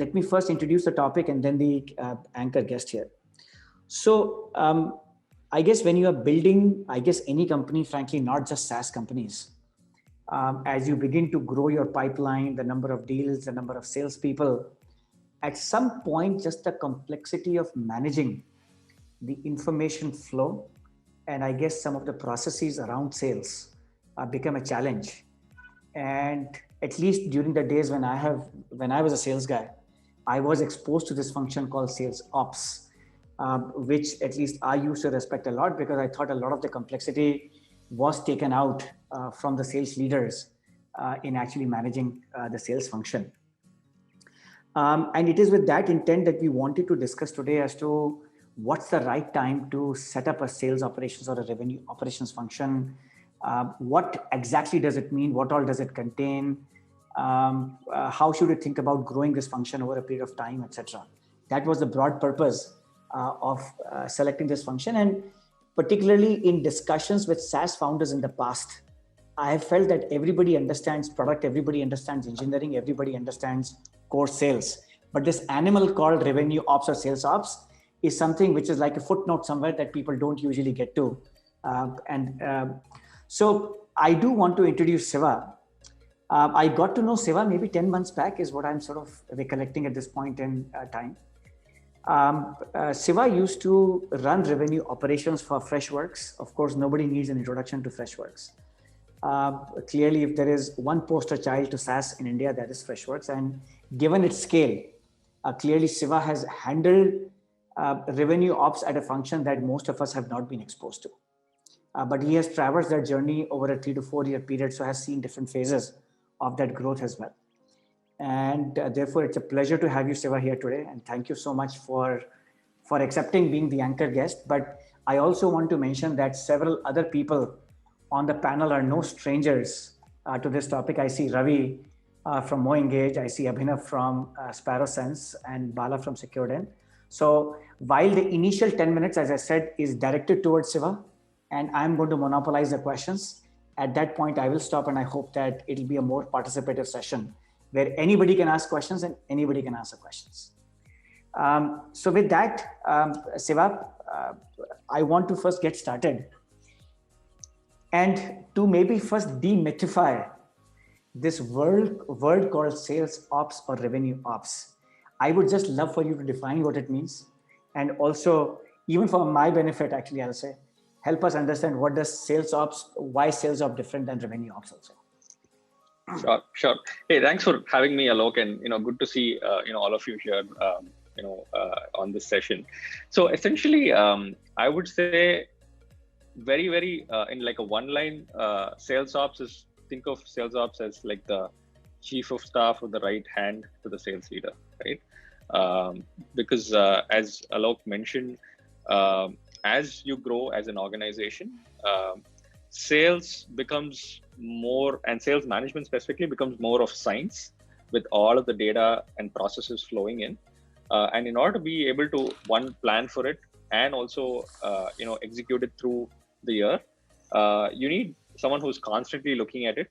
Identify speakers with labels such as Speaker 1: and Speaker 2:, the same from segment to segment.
Speaker 1: let me first introduce the topic and then the anchor guest here. So I guess when you are building, I guess any company, frankly, not just SaaS companies, as you begin to grow your pipeline, the number of deals, the number of salespeople, at some point, just the complexity of managing the information flow and I guess some of the processes around sales become a challenge. And at least during the days when I was a sales guy, I was exposed to this function called sales ops, which at least I used to respect a lot because I thought a lot of the complexity was taken out from the sales leaders in actually managing the sales function. And it is with that intent that we wanted to discuss today as to what's the right time to set up a sales operations or a revenue operations function. What exactly does it mean? What all does it contain? How should we think about growing this function over a period of time, etc. That was the broad purpose of selecting this function. And particularly in discussions with SaaS founders in the past, I have felt that everybody understands product, everybody understands engineering, everybody understands core sales. But this animal called revenue ops or sales ops is something which is like a footnote somewhere that people don't usually get to. So I do want to introduce Siva. I got to know Siva maybe 10 months back is what I'm sort of recollecting at this point in time. Siva used to run revenue operations for Freshworks. Of course, nobody needs an introduction to Freshworks. Clearly, if there is one poster child to SaaS in India, that is Freshworks. And given its scale, clearly Siva has handled revenue ops at a function that most of us have not been exposed to. But he has traversed that journey over a 3 to 4 year period, so has seen different phases of that growth as well. And therefore, it's a pleasure to have you, Siva, here today. And thank you so much for accepting being the anchor guest. But I also want to mention that several other people on the panel are no strangers to this topic. I see Ravi from MoEngage, I see Abhinav from SparrowSense, and Bala from SecureDent. So while the initial 10 minutes, as I said, is directed towards Siva, and I'm going to monopolize the questions, at that point, I will stop, and I hope that it'll be a more participative session where anybody can ask questions and anybody can answer questions. So with that, Siva, I want to first get started. And to maybe first demystify this word called sales ops or revenue ops, I would just love for you to define what it means. And also, even for my benefit, actually, I'll say, help us understand what does sales ops, why sales ops different than revenue ops also.
Speaker 2: Sure. Hey, thanks for having me, Alok, and good to see all of you here, on this session. So essentially, I would say very in like a one-line, sales ops is, think of sales ops as like the chief of staff or the right hand to the sales leader, right? Because as Alok mentioned, as you grow as an organization, sales becomes more, and sales management specifically becomes more of science with all of the data and processes flowing in. And in order to be able to, one, plan for it and also, execute it through the year, you need someone who's constantly looking at it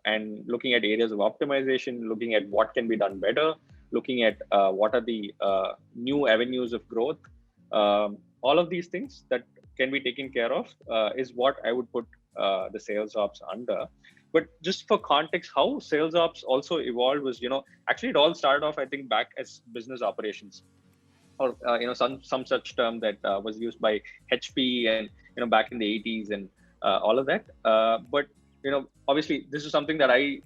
Speaker 2: and looking at areas of optimization, looking at what can be done better, looking at what are the new avenues of growth. All of these things that can be taken care of is what I would put the sales ops under. But just for context, how sales ops also evolved was, actually it all started off, I think, back as business operations, or some such term that was used by HP and back in the 80s and all of that. But obviously this is something that I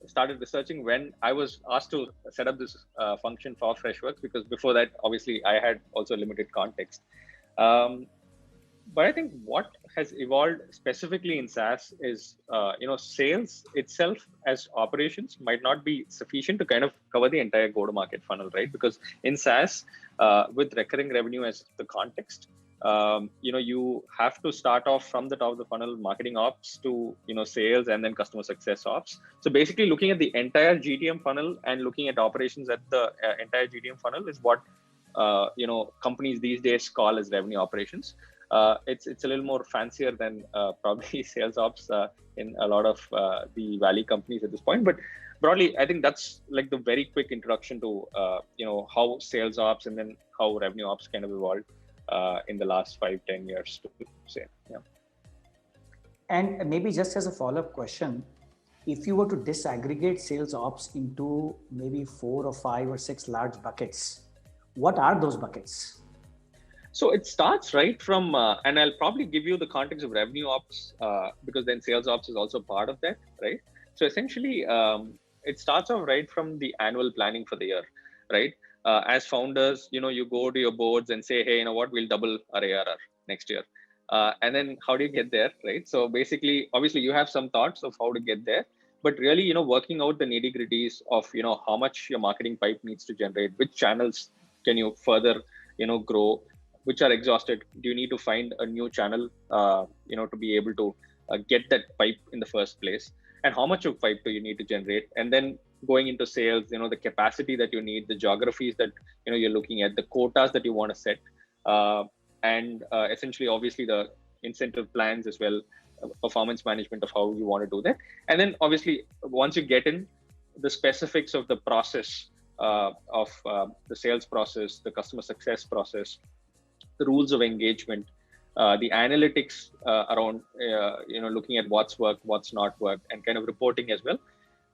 Speaker 2: started researching when I was asked to set up this function for Freshworks, because before that, obviously, I had also limited context. But I think what has evolved specifically in SaaS is, sales itself as operations might not be sufficient to kind of cover the entire go-to-market funnel, right? Because in SaaS, with recurring revenue as the context, you have to start off from the top of the funnel, marketing ops to, sales, and then customer success ops. So basically looking at the entire GTM funnel and looking at operations at the entire GTM funnel is what, companies these days call as revenue operations. It's a little more fancier than probably sales ops in a lot of the Valley companies at this point. But broadly, I think that's like the very quick introduction to how sales ops and then how revenue ops kind of evolved in the last 5-10 years, to say. Yeah.
Speaker 1: And maybe just as a follow-up question, if you were to disaggregate sales ops into maybe 4 or 5 or 6 large buckets, what are those buckets?
Speaker 2: So it starts right from, and I'll probably give you the context of revenue ops because then sales ops is also part of that, right? So essentially, it starts off right from the annual planning for the year, right? As founders, you go to your boards and say, hey, you know what, we'll double our ARR next year. And then how do you get there, right? So basically, obviously, you have some thoughts of how to get there, but really, working out the nitty gritties of, how much your marketing pipe needs to generate, which channels can you further, grow, which are exhausted. Do you need to find a new channel, to be able to get that pipe in the first place? And how much of pipe do you need to generate? And then going into sales, the capacity that you need, the geographies that, you're looking at, the quotas that you want to set, and essentially, obviously, the incentive plans as well, performance management of how you want to do that. And then obviously, once you get in the specifics of the process of the sales process, the customer success process, the rules of engagement, the analytics around looking at what's worked, what's not worked, and kind of reporting as well.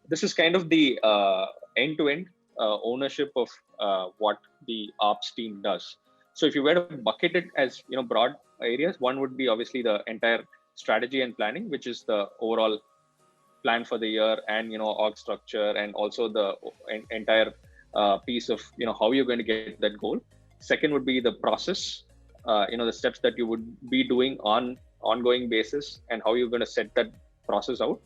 Speaker 2: This is kind of the end-to-end ownership of what the ops team does. So if you were to bucket it as broad areas, one would be obviously the entire strategy and planning, which is the overall plan for the year and org structure, and also the entire piece of how you're going to get that goal. Second would be the process, the steps that you would be doing on ongoing basis and how you're going to set that process out.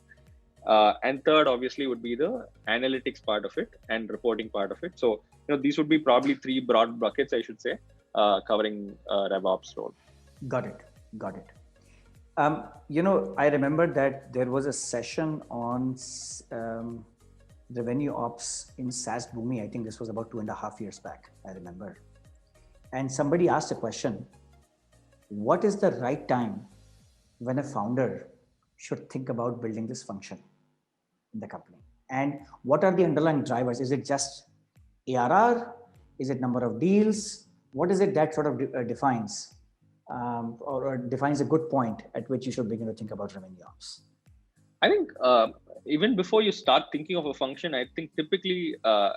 Speaker 2: And third, obviously, would be the analytics part of it and reporting part of it. So, these would be probably 3 broad buckets, I should say, covering RevOps role.
Speaker 1: Got it. I remember that there was a session on revenue ops in SaaS Boomi. I think this was about 2.5 years back, I remember. And somebody asked a question: what is the right time when a founder should think about building this function in the company? And what are the underlying drivers? Is it just ARR? Is it number of deals? What is it that sort of defines or defines a good point at which you should begin to think about revenue ops?
Speaker 2: I think even before you start thinking of a function, I think typically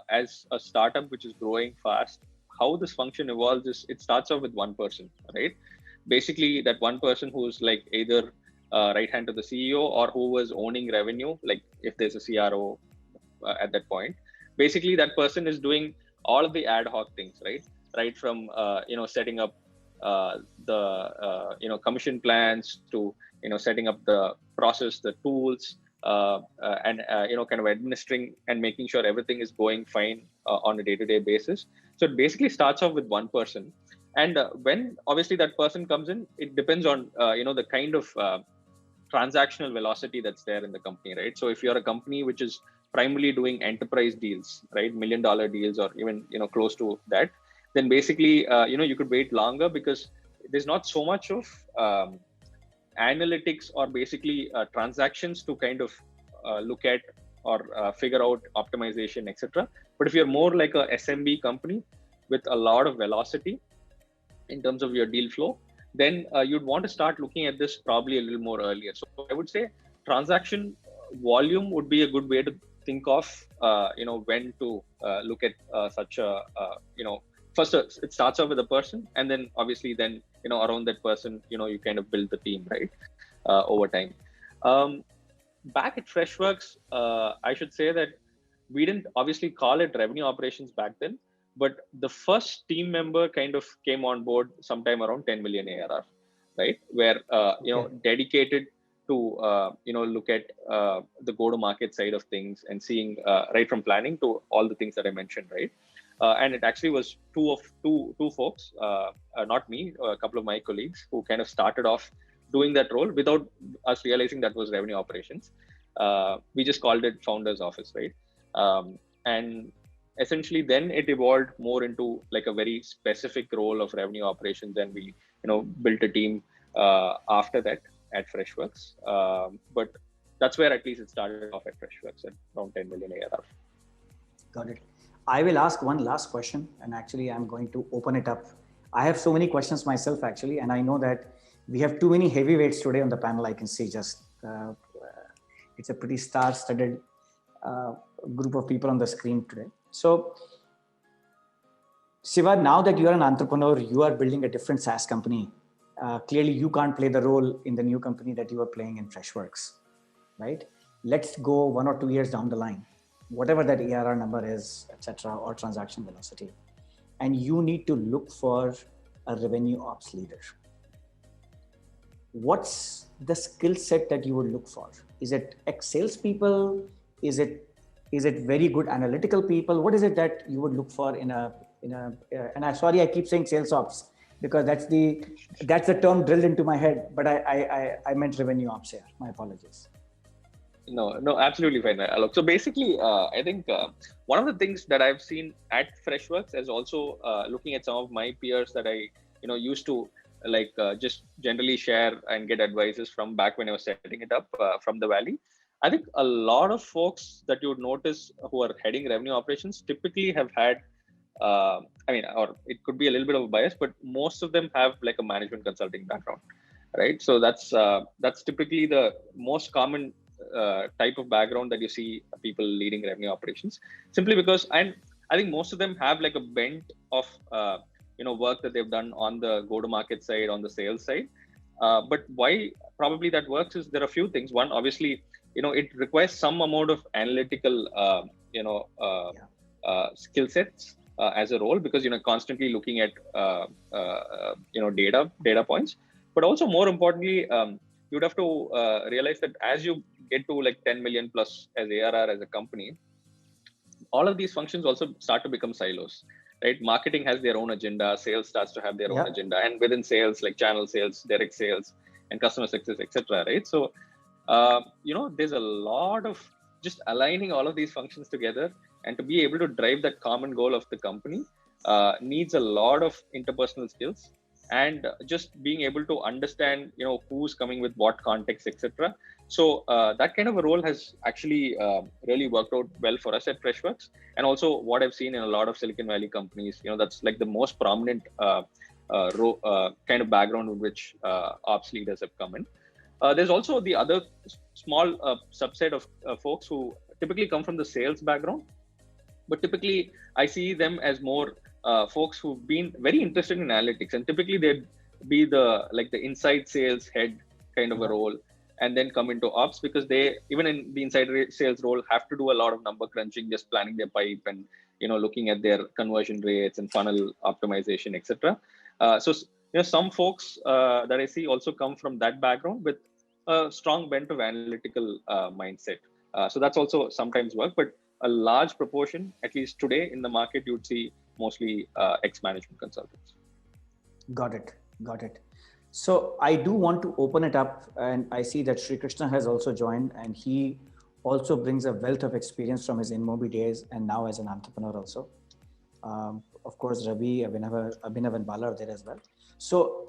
Speaker 2: as a startup which is growing fast, how this function evolves is it starts off with one person, right? Basically, that one person who's like either right hand to the CEO or who was owning revenue, like if there's a CRO at that point. Basically, that person is doing all of the ad hoc things, right? Right from setting up the commission plans to setting up the process, the tools, and kind of administering and making sure everything is going fine on a day-to-day basis. So it basically starts off with one person, and when obviously that person comes in, it depends on the kind of transactional velocity that's there in the company, right? So if you're a company which is primarily doing enterprise deals, right, $1 million deals or even close to that, then basically you could wait longer because there's not so much of analytics or basically transactions to kind of look at or figure out optimization, etc. But if you're more like a SMB company with a lot of velocity in terms of your deal flow, then you'd want to start looking at this probably a little more earlier. So I would say transaction volume would be a good way to think of when to look at such a first it starts off with a person, and then obviously then around that person you kind of build the team, right, over time. Back at Freshworks, I should say that we didn't obviously call it revenue operations back then, but the first team member kind of came on board sometime around 10 million ARR, right, where dedicated to look at the go-to-market side of things and seeing right from planning to all the things that I mentioned, right. And it actually was two folks, not me, a couple of my colleagues who kind of started off doing that role without us realizing that was revenue operations. We just called it founder's office, right? And essentially then it evolved more into like a very specific role of revenue operations, and we built a team after that at Freshworks. But that's where at least it started off at Freshworks at around 10 million ARR.
Speaker 1: Got it. I will ask one last question, and actually I'm going to open it up. I have so many questions myself actually, and I know that we have too many heavyweights today on the panel. I can see just it's a pretty star-studded group of people on the screen today. So Siva, now that you are an entrepreneur, you are building a different SaaS company. Clearly you can't play the role in the new company that you are playing in Freshworks, right? Let's go 1 or 2 years down the line, whatever that ARR number is, etc., or transaction velocity. And you need to look for a revenue ops leader. What's the skill set that you would look for? Is it ex-sales people? Is it very good analytical people? What is it that you would look for in a and I'm sorry, I keep saying sales ops because that's the term drilled into my head, but I meant revenue ops here. My apologies.
Speaker 2: No, absolutely fine, Alok. So basically, I think one of the things that I've seen at Freshworks is also looking at some of my peers that I used to just generally share and get advices from back when I was setting it up from the Valley. I think a lot of folks that you would notice who are heading revenue operations typically have had, or it could be a little bit of a bias, but most of them have like a management consulting background, right? So that's typically the most common type of background that you see people leading revenue operations, simply because, and I think most of them have like a bent of work that they've done on the go-to-market side, on the sales side. But why probably that works is there are a few things. One, obviously, it requires some amount of analytical skill sets as a role, because constantly looking at data points. But also more importantly, you'd have to realize that as you get to like 10 million plus as ARR as a company, all of these functions also start to become silos, right? Marketing has their own agenda, sales starts to have their own agenda, and within sales, like channel sales, direct sales, and customer success, etc., right? So there's a lot of just aligning all of these functions together, and to be able to drive that common goal of the company needs a lot of interpersonal skills, and just being able to understand who's coming with what context, etc. So that kind of a role has actually really worked out well for us at Freshworks, and also what I've seen in a lot of Silicon Valley companies. That's like the most prominent kind of background in which ops leaders have come in. There's also the other small subset of folks who typically come from the sales background, but typically I see them as more folks who've been very interested in analytics, and typically they'd be the inside sales head kind of a role, and then come into ops, because they, even in the inside sales role, have to do a lot of number crunching, just planning their pipe and looking at their conversion rates and funnel optimization, etc. So some folks that I see also come from that background with a strong bent of analytical mindset. So that's also sometimes work, but a large proportion, at least today in the market, you would see mostly ex-management consultants.
Speaker 1: Got it. So I do want to open it up, and I see that Sri Krishna has also joined, and he also brings a wealth of experience from his InMobi days and now as an entrepreneur also. Of course, Ravi, Abhinav and Bala are there as well. So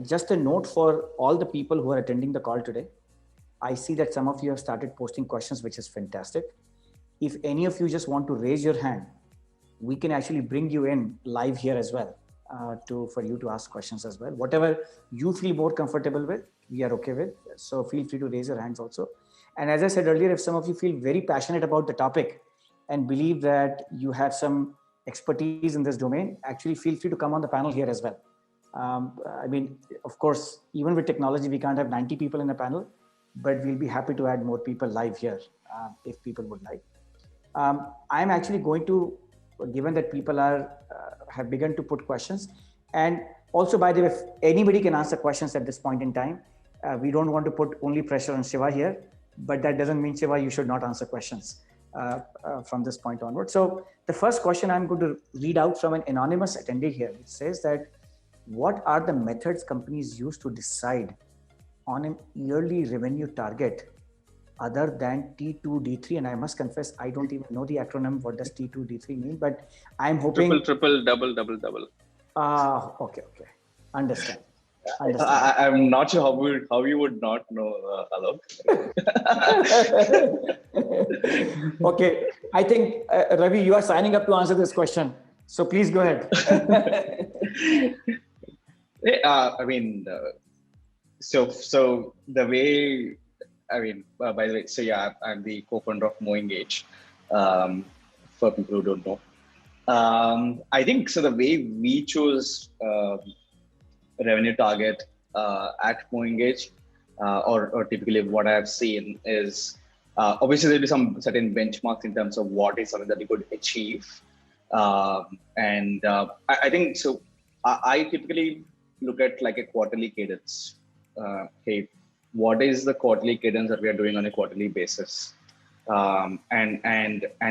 Speaker 1: just a note for all the people who are attending the call today. I see that some of you have started posting questions, which is fantastic. If any of you just want to raise your hand, we can actually bring you in live here as well for you to ask questions as well. Whatever you feel more comfortable with, we are okay with. So feel free to raise your hands also. And as I said earlier, if some of you feel very passionate about the topic and believe that you have some expertise in this domain, actually feel free to come on the panel here as well. Of course, even with technology, we can't have 90 people in a panel, but we'll be happy to add more people live here if people would like. I'm actually going to, given that people have begun to put questions, and also, by the way, if anybody can answer questions at this point in time, we don't want to put only pressure on Shiva here, but that doesn't mean, Shiva, you should not answer questions from this point onward. So the first question I'm going to read out from an anonymous attendee here. It says that, what are the methods companies use to decide on an yearly revenue target other than T2, D3? And I must confess, I don't even know the acronym. What does T2, D3 mean? But I'm hoping...
Speaker 2: Triple, double.
Speaker 1: Okay. Understand. Understand.
Speaker 3: I'm not sure how you would not know, Alok.
Speaker 1: Okay, I think Ravi, you are signing up to answer this question, so please go ahead.
Speaker 3: I mean, so the way, I mean, by the way, so yeah, I'm the co-founder of MoEngage. Um, for people who don't know, I think so. The way we chose revenue target at MoEngage, or typically what I have seen is obviously there'll be some certain benchmarks in terms of what is something that you could achieve, and I think so. I typically look at like a quarterly cadence. Hey, what is the quarterly cadence that we are doing on a quarterly basis? And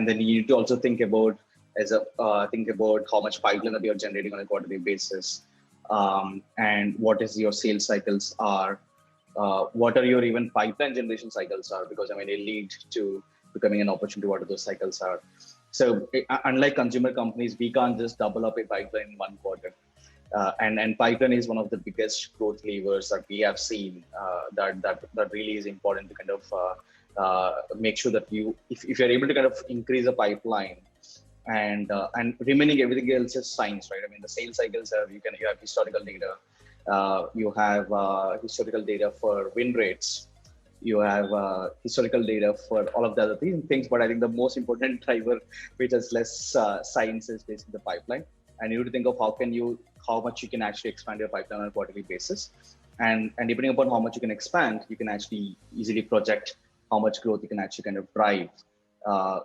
Speaker 3: then you need to also think about think about how much pipeline that you're generating on a quarterly basis, and what is your sales cycles are, what are your even pipeline generation cycles are, because I mean, a lead to becoming an opportunity, what are those cycles are. So unlike consumer companies, we can't just double up a pipeline in 1 quarter. And pipeline is one of the biggest growth levers that we have seen, that really is important to kind of make sure that if you're able to kind of increase a pipeline, and remaining everything else is science, right? I mean, the sales cycles you have historical data, you have historical data for win rates, you have historical data for all of the other things. But I think the most important driver, which is less science, is basically the pipeline. And you need to think of how much you can actually expand your pipeline on a quarterly basis, and depending upon how much you can expand, you can actually easily project how much growth you can actually kind of drive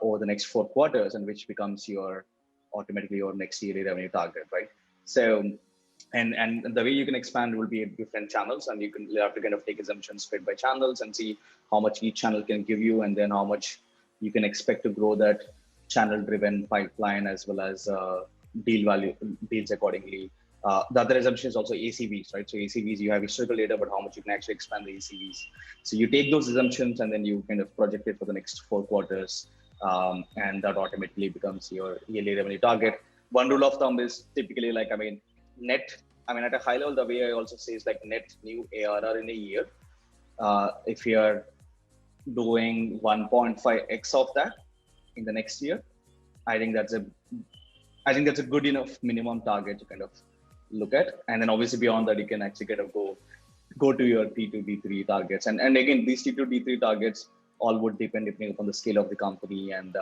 Speaker 3: over the next 4 quarters, and which becomes automatically your next yearly revenue target, right? So, and the way you can expand will be different channels, and you have to kind of take assumptions split by channels and see how much each channel can give you, and then how much you can expect to grow that channel-driven pipeline, as well as deals accordingly. The other assumption is also ACVs, right? So ACVs, you have historical data, but how much you can actually expand the ACVs. So you take those assumptions and then you kind of project it for the next 4 quarters, and that automatically becomes your yearly revenue target. One rule of thumb is typically like, I mean, at a high level, the way I also say is like net new ARR in a year. If you're doing 1.5x of that in the next year, I think that's a good enough minimum target to kind of look at. And then obviously beyond that, you can actually kind of go to your T2, D3 targets. And again, these T2, D3 targets all would depend upon the scale of the company, and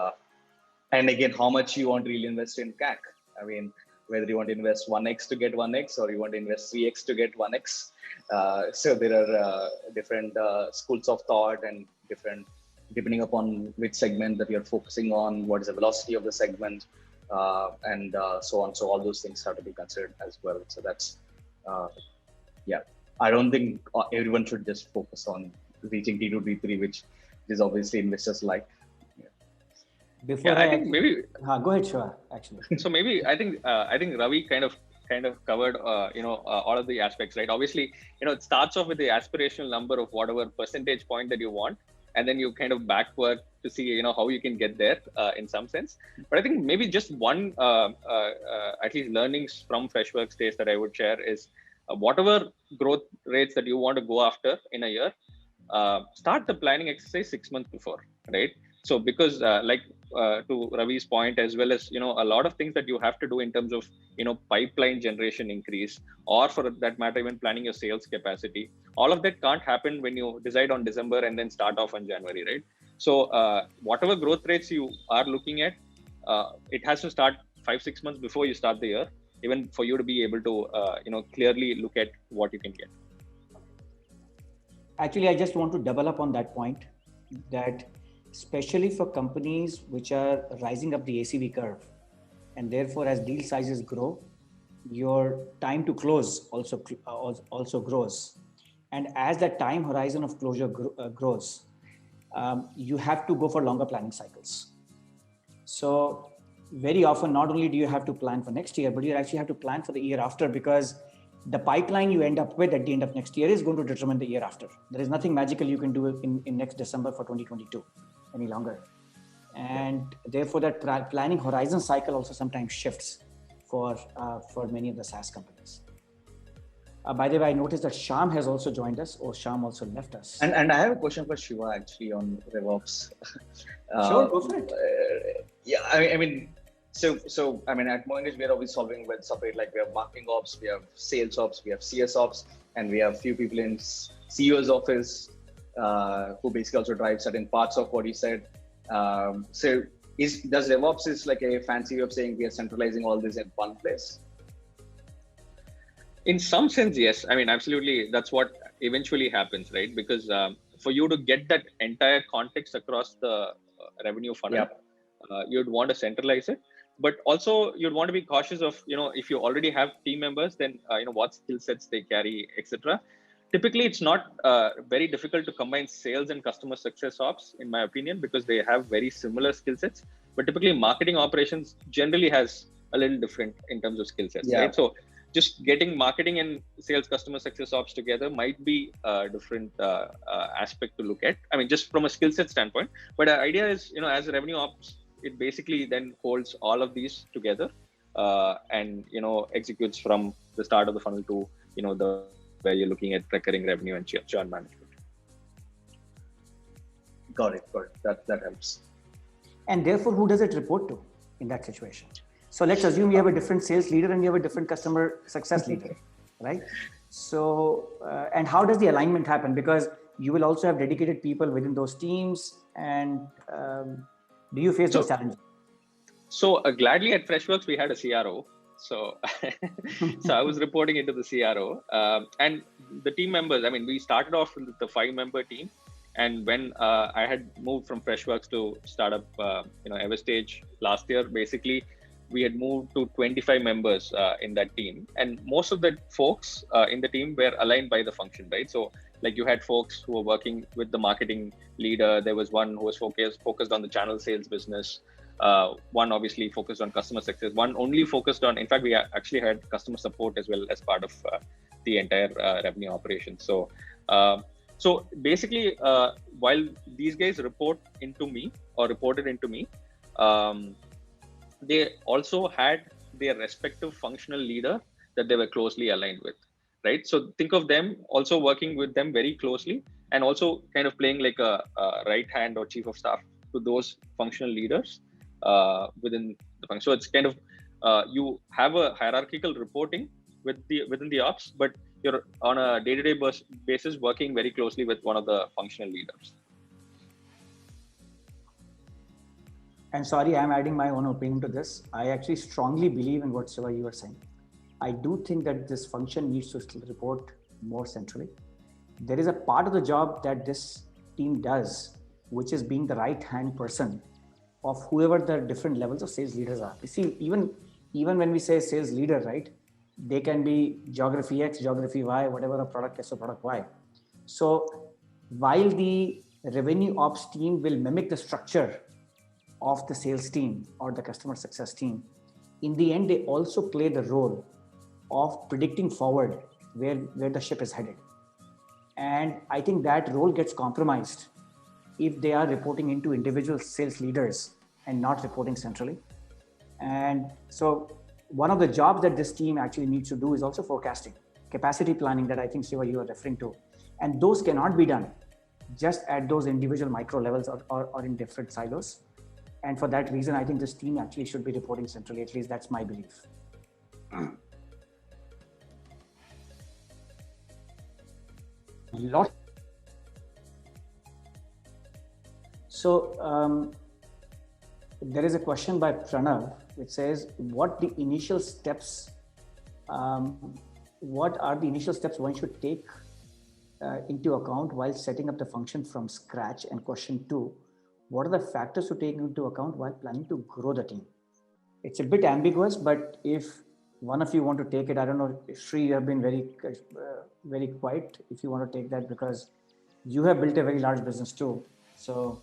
Speaker 3: again, how much you want to really invest in CAC. I mean, whether you want to invest 1x to get 1x, or you want to invest 3x to get 1x. So there are different schools of thought, and depending upon which segment that you're focusing on, what is the velocity of the segment, and so on. So all those things have to be considered as well. So that's, I don't think everyone should just focus on reaching T2, T3, which is obviously investors like.
Speaker 1: Before
Speaker 2: I think maybe
Speaker 1: go ahead, Shiva, actually.
Speaker 2: So maybe I think Ravi kind of covered all of the aspects, right? Obviously, it starts off with the aspirational number of whatever percentage point that you want, and then you kind of backward to see how you can get there in some sense. But I think maybe just one at least learnings from Freshworks days that I would share is whatever growth rates that you want to go after in a year, start the planning exercise 6 months before, right? So because to Ravi's point, as well as a lot of things that you have to do in terms of pipeline generation increase, or for that matter even planning your sales capacity, all of that can't happen when you decide on December and then start off on January, right? So whatever growth rates you are looking at, it has to start 5-6 months before you start the year, even for you to be able to clearly look at what you can get.
Speaker 1: Actually, I just want to double up on that point, that especially for companies which are rising up the ACV curve, and therefore as deal sizes grow, your time to close also grows. And as that time horizon of closure grows, you have to go for longer planning cycles. So very often, not only do you have to plan for next year, but you actually have to plan for the year after, because the pipeline you end up with at the end of next year is going to determine the year after. There is nothing magical you can do in next December for 2022 any longer. And therefore that planning horizon cycle also sometimes shifts for many of the SaaS companies. By the way, I noticed that Sham has also joined us, or Sham also left us.
Speaker 3: And I have a question for Shiva actually on RevOps.
Speaker 1: Sure, go for it.
Speaker 3: Yeah, I mean, so I mean, at Moengage, we are always solving with separate, like we have marketing ops, we have sales ops, we have CS ops, and we have few people in CEO's office who basically also drive certain parts of what you said. So does RevOps is like a fancy way of saying we are centralizing all this in one place?
Speaker 2: In some sense, yes. I mean, absolutely. That's what eventually happens, right? Because for you to get that entire context across the revenue funnel, you'd want to centralize it. But also, you'd want to be cautious of, if you already have team members, then what skill sets they carry, etc. Typically, it's not very difficult to combine sales and customer success ops, in my opinion, because they have very similar skill sets. But typically, marketing operations generally has a little different in terms of skill sets, right? So just getting marketing and sales customer success ops together might be a different aspect to look at. I mean, just from a skill set standpoint. But the idea is, as a revenue ops, it basically then holds all of these together and, executes from the start of the funnel to, where you're looking at recurring revenue and churn management.
Speaker 3: Got it. That helps.
Speaker 1: And therefore, who does it report to in that situation? So let's assume you have a different sales leader and you have a different customer success leader, right? So, and how does the alignment happen? Because you will also have dedicated people within those teams. And do you face those challenges?
Speaker 2: So gladly at Freshworks, we had a CRO. So, so I was reporting into the CRO and the team members. I mean, we started off with the 5-member team. And when I had moved from Freshworks to startup, Everstage last year, basically, we had moved to 25 members in that team. And most of the folks in the team were aligned by the function, right? So like you had folks who were working with the marketing leader. There was one who was focused on the channel sales business. One obviously focused on customer success. One only focused on, in fact, we actually had customer support as well as part of the entire revenue operation. So, so basically, while these guys reported into me, they also had their respective functional leader that they were closely aligned with, right? So think of them also working with them very closely and also kind of playing like a right hand or chief of staff to those functional leaders within the function. So it's kind of, you have a hierarchical reporting within the ops, but you're on a day-to-day basis working very closely with one of the functional leaders.
Speaker 1: And sorry, I'm adding my own opinion to this. I actually strongly believe in what Shiva you were saying. I do think that this function needs to still report more centrally. There is a part of the job that this team does, which is being the right-hand person of whoever the different levels of sales leaders are. You see, even when we say sales leader, right, they can be geography X, geography Y, whatever a product X or product Y. So while the revenue ops team will mimic the structure of the sales team or the customer success team, in the end, they also play the role of predicting forward where the ship is headed. And I think that role gets compromised if they are reporting into individual sales leaders and not reporting centrally. And so one of the jobs that this team actually needs to do is also forecasting, capacity planning that I think, Shiva, you are referring to. And those cannot be done just at those individual micro levels or in different silos. And for that reason, I think this team actually should be reporting centrally. At least that's my belief. So there is a question by Pranav which says, what are the initial steps one should take into account while setting up the function from scratch? And question 2, what are the factors to take into account while planning to grow the team? It's a bit ambiguous, but if one of you want to take it, I don't know, Sri, you have been very quiet. If you want to take that, because you have built a very large business too. So.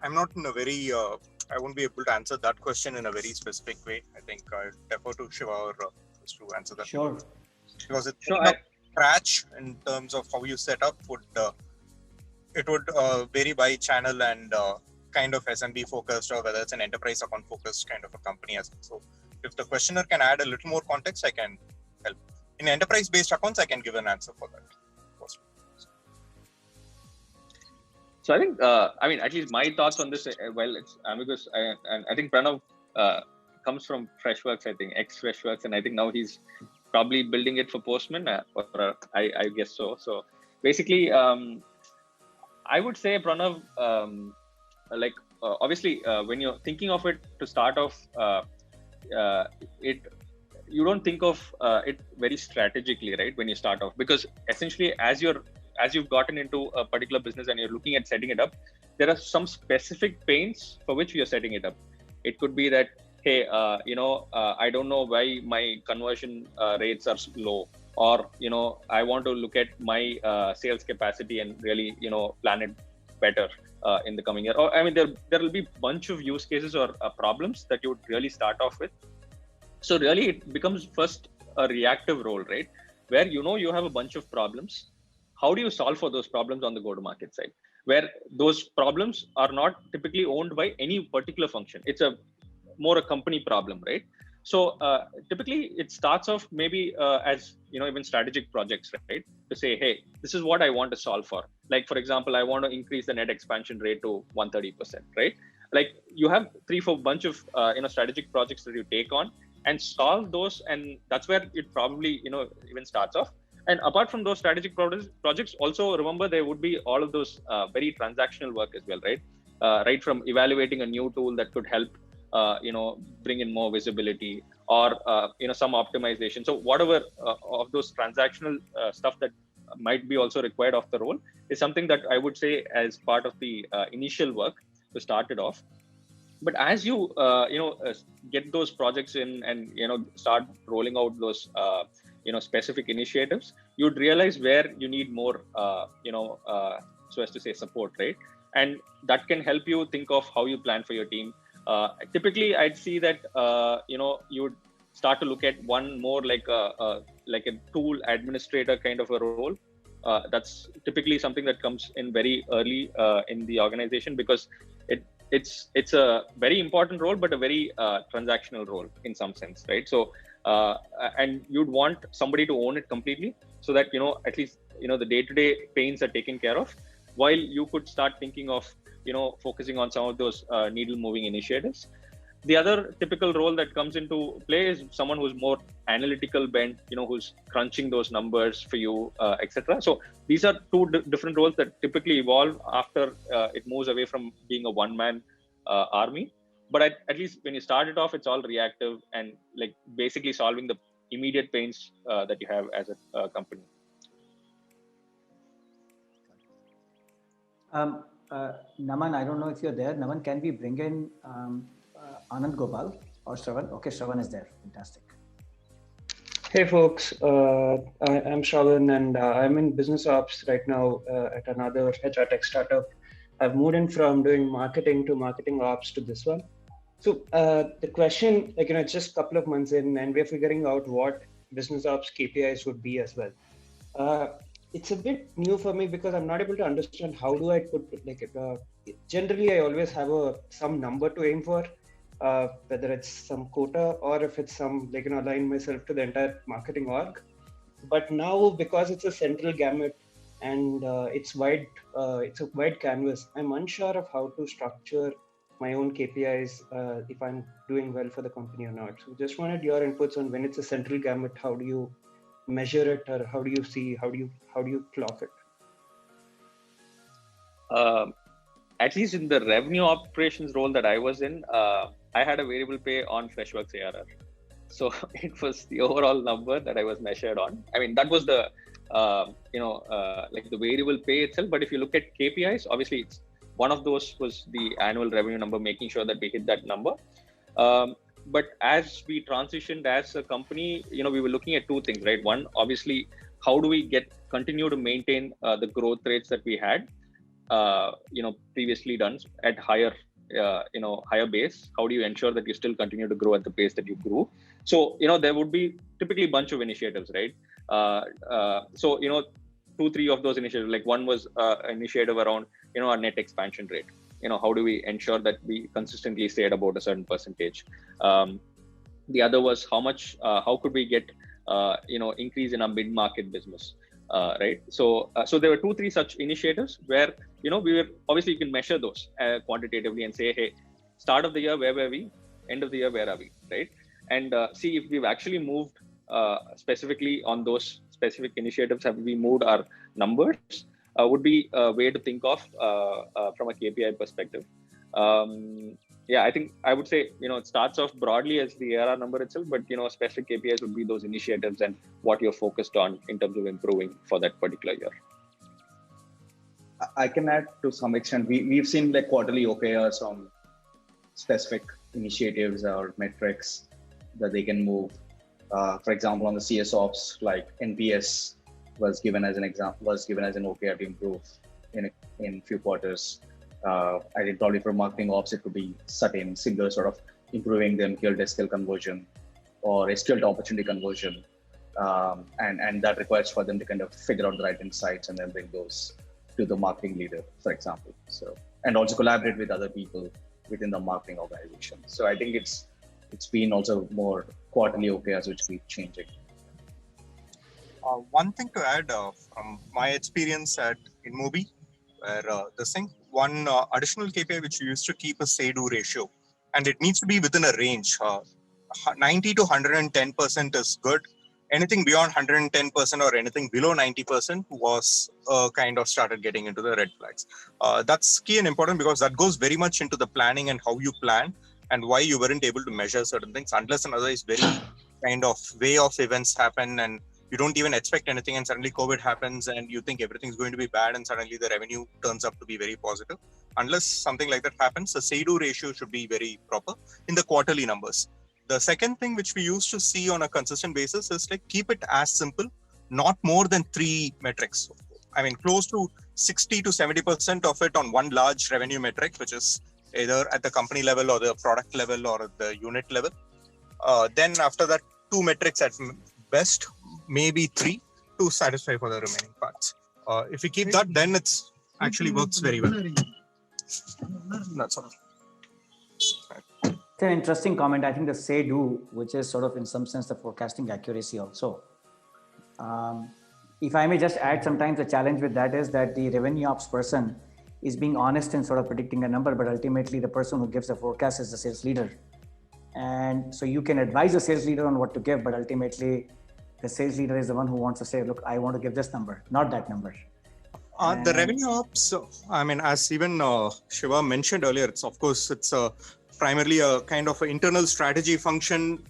Speaker 4: I'm not in a very, I won't be able to answer that question in a very specific way. I think I'll defer to Shiva or to answer that.
Speaker 1: Sure.
Speaker 4: Because it's scratch in terms of how you set up would it would vary by channel and kind of SMB focused, or whether it's an enterprise account focused kind of a company as well. So if the questioner can add a little more context, I can help. In enterprise based accounts, I can give an answer for that.
Speaker 2: So I think, at least my thoughts on this, well, it's ambiguous. I think Pranav comes from Freshworks, I think, ex-Freshworks, and I think now he's probably building it for Postman, I guess so. So basically, I would say, Pranav, obviously, when you're thinking of it to start off, you don't think of it very strategically, right? When you start off, because essentially, as you've gotten into a particular business and you're looking at setting it up, there are some specific pains for which you're setting it up. It could be that, hey, I don't know why my conversion rates are low, or, I want to look at my sales capacity and really, plan it better in the coming year. Or, there will be a bunch of use cases or problems that you would really start off with. So really it becomes first a reactive role, right? Where, you have a bunch of problems. How do you solve for those problems on the go-to-market side, where those problems are not typically owned by any particular function? It's more a company problem, right? So typically it starts off maybe as, even strategic projects, right? To say, hey, this is what I want to solve for. Like, for example, I want to increase the net expansion rate to 130%, right? Like, you have 3-4 bunch of, strategic projects that you take on and solve those. And that's where it probably, even starts off. And apart from those strategic projects, also remember there would be all of those very transactional work as well, right? Right from evaluating a new tool that could help, bring in more visibility, or some optimization. So whatever of those transactional stuff that might be also required of the role is something that I would say as part of the initial work to start it off. But as you get those projects in and start rolling out those specific initiatives, you'd realize where you need more so as to say support, right? And that can help you think of how you plan for your team. Typically I'd see that you would start to look at one more like a tool administrator kind of a role. That's typically something that comes in very early in the organization, because it's a very important role, but a very transactional role in some sense, right? So and you'd want somebody to own it completely, so that at least the day-to-day pains are taken care of, while you could start thinking of focusing on some of those needle moving initiatives. The other typical role that comes into play is someone who's more analytical bent, who's crunching those numbers for you, etc. So these are two different roles that typically evolve after it moves away from being a one-man army. But at least when you start it off, it's all reactive and like basically solving the immediate pains that you have as a company.
Speaker 1: Naman, I don't know if you're there. Naman, can we bring in Anand Gopal or Shravan? Okay, Shravan is there. Fantastic.
Speaker 5: Hey folks, I'm Shravan, and I'm in business ops right now at another HR tech startup. I've moved in from doing marketing to marketing ops to this one. So the question, it's just a couple of months in, and we're figuring out what business ops KPIs would be as well. It's a bit new for me because I'm not able to understand how do I put generally I always have some number to aim for, whether it's some quota or if it's some align myself to the entire marketing org. But now, because it's a central gamut and it's a wide canvas, I'm unsure of how to structure my own KPIs if I'm doing well for the company or not. So just wanted your inputs on when it's a central gamut, how do you measure it, or how do you see, how do you clock it?
Speaker 2: At least in the revenue operations role that I was in, I had a variable pay on Freshworks ARR. So it was the overall number that I was measured on. I mean, that was the, the variable pay itself. But if you look at KPIs, obviously it's one of those was the annual revenue number, making sure that we hit that number. But as we transitioned as a company, we were looking at two things, right? One, obviously, how do we continue to maintain the growth rates that we had, previously done at higher base? How do you ensure that you still continue to grow at the pace that you grew? So, there would be typically a bunch of initiatives, right? So, 2-3 of those initiatives. Like one was initiative around, our net expansion rate. How do we ensure that we consistently stay at about a certain percentage? The other was how could we get, increase in our mid-market business, right? So there were 2-3 such initiatives where, we were, obviously you can measure those quantitatively and say, hey, start of the year, where were we? End of the year, where are we, right? And see if we've actually moved specifically on those specific initiatives. Have we moved our numbers? Would be a way to think of from a KPI perspective. I think I would say, it starts off broadly as the ARR number itself, but, specific KPIs would be those initiatives and what you're focused on in terms of improving for that particular year.
Speaker 3: I can add to some extent. We've seen like quarterly OKRs on specific initiatives or metrics that they can move. For example, on the CS ops, like NPS was given as an OKR to improve in few quarters. I think probably for marketing ops, it could be certain single sort of improving the MQL to SQL conversion or SQL to opportunity conversion. And that requires for them to kind of figure out the right insights and then bring those to the marketing leader, for example. So, and also collaborate with other people within the marketing organization. So I think it's been also more quarterly OKRs which keep changing.
Speaker 4: One thing to add from my experience at InMobi, where one additional KPI which we used to keep a say-do ratio, and it needs to be within a range. 90 to 110% is good. Anything beyond 110% or anything below 90% was kind of started getting into the red flags. That's key and important because that goes very much into the planning and how you plan and why you weren't able to measure certain things unless and otherwise very kind of way of events happen and you don't even expect anything and suddenly COVID happens and you think everything's going to be bad and suddenly the revenue turns up to be very positive. Unless something like that happens, the say-do ratio should be very proper in the quarterly numbers. The second thing which we used to see on a consistent basis is like keep it as simple, not more than 3 metrics. I mean, close to 60 to 70% of it on one large revenue metric, which is either at the company level or the product level or the unit level. Then after that, 2 metrics at best, maybe 3 to satisfy for the remaining parts. If you keep that, then it's actually works very well. That's all.
Speaker 1: It's an interesting comment. I think the say-do, which is sort of in some sense the forecasting accuracy also. If I may just add, sometimes the challenge with that is that the revenue ops person is being honest in sort of predicting a number, but ultimately the person who gives the forecast is the sales leader. And so you can advise the sales leader on what to give, but ultimately the sales leader is the one who wants to say, look, I want to give this number, not that number.
Speaker 4: The revenue ops, I mean, as even Shiva mentioned earlier, it's primarily a kind of an internal strategy function.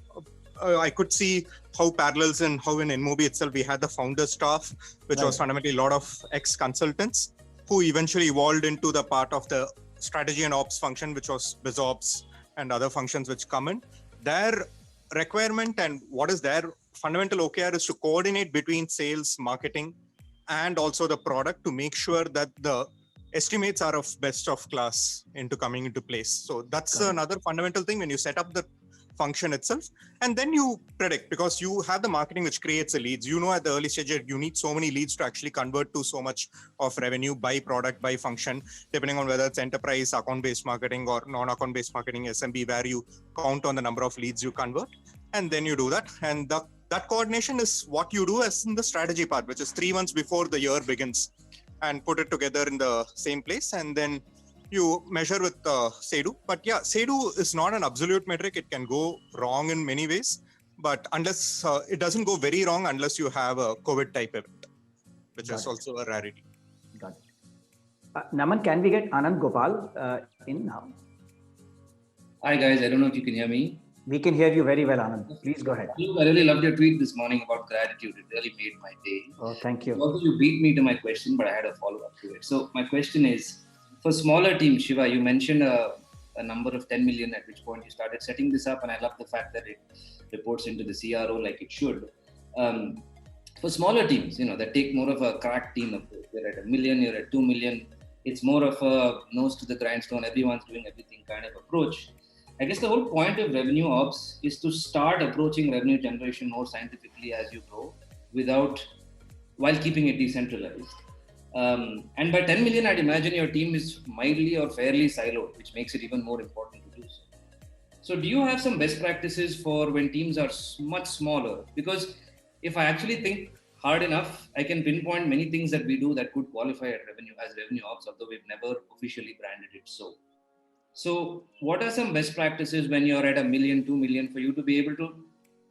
Speaker 4: I could see how parallels and how in InMobi itself, we had the founder staff, which was fundamentally a lot of ex-consultants who eventually evolved into the part of the strategy and ops function, which was BizOps and other functions which come in. Their requirement and what is their fundamental OKR is to coordinate between sales, marketing, and also the product to make sure that the estimates are of best of class into coming into place. So that's another fundamental thing when you set up the function itself, and then you predict because you have the marketing which creates the leads. You know, at the early stage, you need so many leads to actually convert to so much of revenue by product, by function, depending on whether it's enterprise, account-based marketing or non-account-based marketing, SMB, where you count on the number of leads you convert, and then you do that. And that coordination is what you do as in the strategy part, which is 3 months before the year begins, and put it together in the same place, and then you measure with say-do. But yeah, say-do is not an absolute metric. It can go wrong in many ways, but unless it doesn't go very wrong unless you have a COVID type event, which is also a rarity.
Speaker 1: Got it. Naman, can we get Anand Gopal in now?
Speaker 6: Hi guys, I don't know if you can hear me.
Speaker 1: We can hear you very well, Anand. Please go ahead.
Speaker 6: I really loved your tweet this morning about gratitude. It really made my day.
Speaker 1: Oh, thank you.
Speaker 6: Also, you beat me to my question, but I had a follow-up to it. So my question is, for smaller teams, Shiva, you mentioned a number of 10 million at which point you started setting this up, and I love the fact that it reports into the CRO like it should. For smaller teams, that take more of a crack team approach. You're at 1 million, you're at 2 million. It's more of a nose to the grindstone, everyone's doing everything kind of approach. I guess the whole point of revenue ops is to start approaching revenue generation more scientifically as you grow without while keeping it decentralized. And by 10 million, I'd imagine your team is mildly or fairly siloed, which makes it even more important to do so. So do you have some best practices for when teams are much smaller? Because if I actually think hard enough, I can pinpoint many things that we do that could qualify as revenue ops, although we've never officially branded it so. So what are some best practices when you're at 1 million, 2 million, for you to be able to